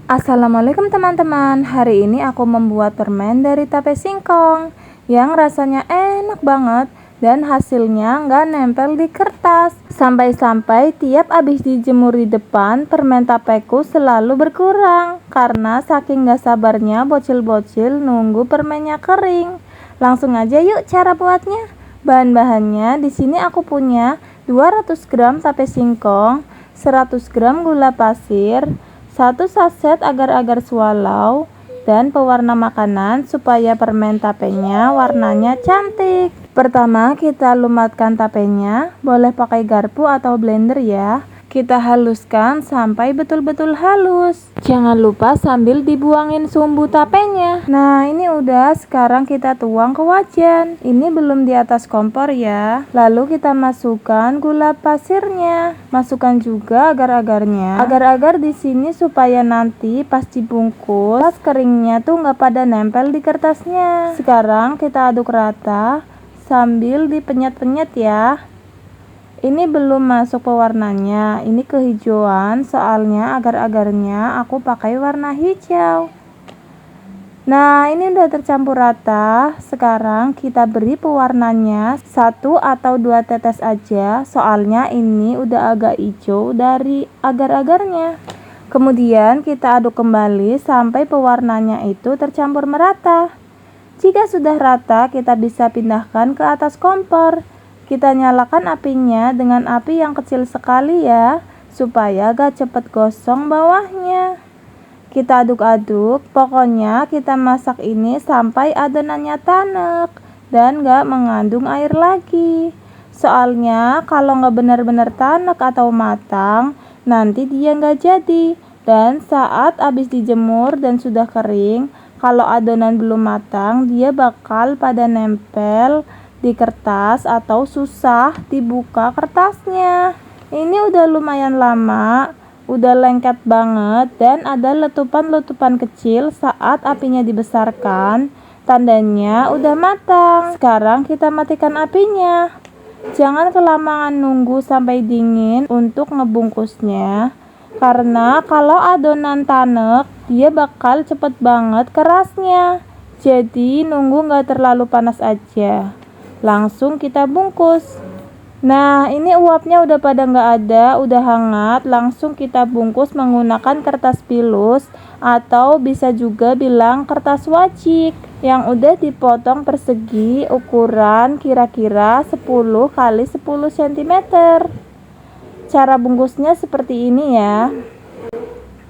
Assalamualaikum teman-teman. Hari ini aku membuat permen dari tape singkong yang rasanya enak banget dan hasilnya nggak nempel di kertas. Sampai-sampai tiap habis dijemur di depan, permen tapeku selalu berkurang karena saking nggak sabarnya bocil-bocil nunggu permennya kering. Langsung aja yuk cara buatnya. Bahan-bahannya di sini aku punya 200 gram tape singkong, 100 gram gula pasir, 1 saset agar-agar swallow, dan pewarna makanan supaya permen tapenya warnanya cantik. Pertama kita lumatkan tapenya, boleh pakai garpu atau blender ya. Kita haluskan sampai betul-betul halus. Jangan lupa sambil dibuangin sumbu tapenya. Nah ini udah, sekarang kita tuang ke wajan. Ini belum di atas kompor ya. Lalu kita masukkan gula pasirnya. Masukkan juga agar-agarnya. Agar-agar di sini supaya nanti pas dibungkus, pas keringnya tuh nggak pada nempel di kertasnya. Sekarang kita aduk rata sambil dipenyet-penyet ya. Ini belum masuk pewarnanya, ini kehijauan soalnya agar-agarnya aku pakai warna hijau. Nah ini udah tercampur rata. Sekarang kita beri pewarnanya 1 atau 2 tetes aja, soalnya ini udah agak hijau dari agar-agarnya. Kemudian kita aduk kembali sampai pewarnanya itu tercampur merata. Jika sudah rata, kita bisa pindahkan ke atas kompor. Kita nyalakan apinya dengan api yang kecil sekali ya, supaya gak cepet gosong bawahnya. Kita aduk-aduk, pokoknya kita masak ini sampai adonannya tanek dan gak mengandung air lagi. Soalnya kalau gak benar-benar tanek atau matang, nanti dia gak jadi. Dan saat habis dijemur dan sudah kering, kalau adonan belum matang, dia bakal pada nempel di kertas atau susah dibuka kertasnya. Ini udah lumayan lama, udah lengket banget dan ada letupan-letupan kecil saat apinya dibesarkan, tandanya udah matang. Sekarang kita matikan apinya. Jangan kelamaan nunggu sampai dingin untuk ngebungkusnya, karena kalau adonan tanek dia bakal cepet banget kerasnya. Jadi nunggu gak terlalu panas aja, langsung kita bungkus. Nah ini uapnya udah pada nggak ada, udah hangat. Langsung kita bungkus menggunakan kertas pilus atau bisa juga bilang kertas wajik yang udah dipotong persegi ukuran kira-kira 10 x 10 cm. Cara bungkusnya seperti ini ya.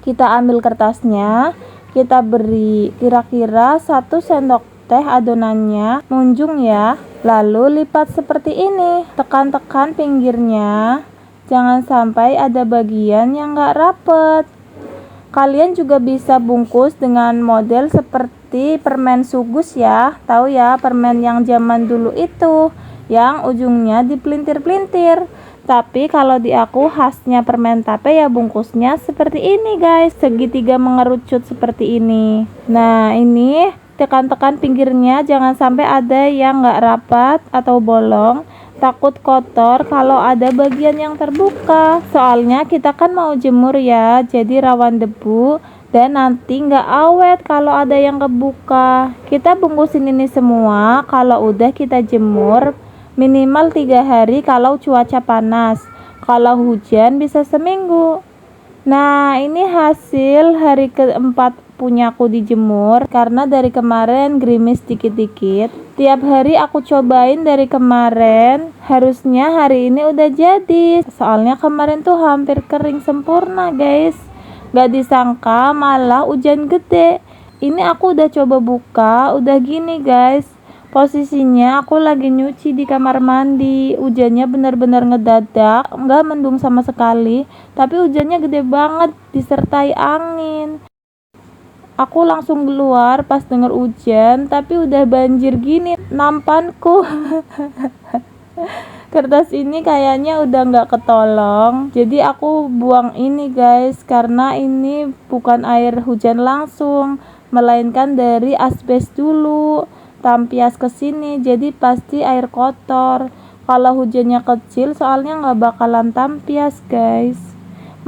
Kita ambil kertasnya, kita beri kira-kira 1 sendok teh adonannya, munjung ya. Lalu lipat seperti ini, tekan-tekan pinggirnya, jangan sampai ada bagian yang gak rapet. Kalian juga bisa bungkus dengan model seperti permen sugus ya. Tahu ya, permen yang zaman dulu itu yang ujungnya dipelintir-pelintir. Tapi kalau di aku khasnya permen tape ya bungkusnya seperti ini guys, segitiga mengerucut seperti ini. Nah ini tekan-tekan pinggirnya, jangan sampai ada yang nggak rapat atau bolong, takut kotor kalau ada bagian yang terbuka. Soalnya kita kan mau jemur ya, jadi rawan debu dan nanti nggak awet kalau ada yang kebuka. Kita bungkusin ini semua, kalau udah kita jemur minimal 3 hari kalau cuaca panas, kalau hujan bisa seminggu. Nah ini hasil hari keempat punyaku dijemur, karena dari kemarin gerimis dikit-dikit. Tiap hari aku cobain dari kemarin, harusnya hari ini udah jadi, soalnya kemarin tuh hampir kering sempurna guys. Gak disangka malah hujan gede. Ini aku udah coba buka, udah gini guys. Posisinya aku lagi nyuci di kamar mandi. Hujannya benar-benar ngedadak, nggak mendung sama sekali, tapi hujannya gede banget disertai angin. Aku langsung keluar pas denger hujan, tapi udah banjir gini nampanku. Kertas ini kayaknya udah nggak ketolong, jadi aku buang ini guys, karena ini bukan air hujan langsung, melainkan dari asbes dulu tampias ke sini, jadi pasti air kotor. Kalau hujannya kecil soalnya nggak bakalan tampias guys.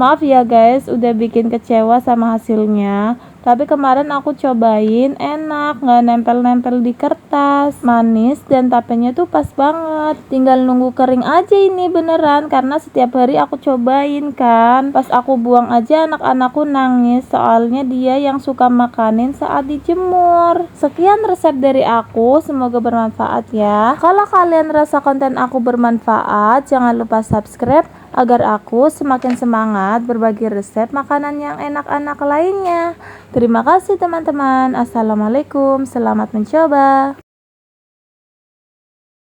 Maaf ya guys, udah bikin kecewa sama hasilnya. Tapi kemarin aku cobain, enak, nggak nempel-nempel di kertas, manis dan tapenya tuh pas banget. Tinggal nunggu kering aja ini beneran, karena setiap hari aku cobain kan. Pas aku buang aja anak-anakku nangis, soalnya dia yang suka makanin saat dijemur. Sekian resep dari aku, semoga bermanfaat ya. Kalau kalian rasa konten aku bermanfaat, jangan lupa subscribe agar aku semakin semangat berbagi resep makanan yang enak-enak lainnya. Terima kasih teman-teman. Assalamualaikum, selamat mencoba.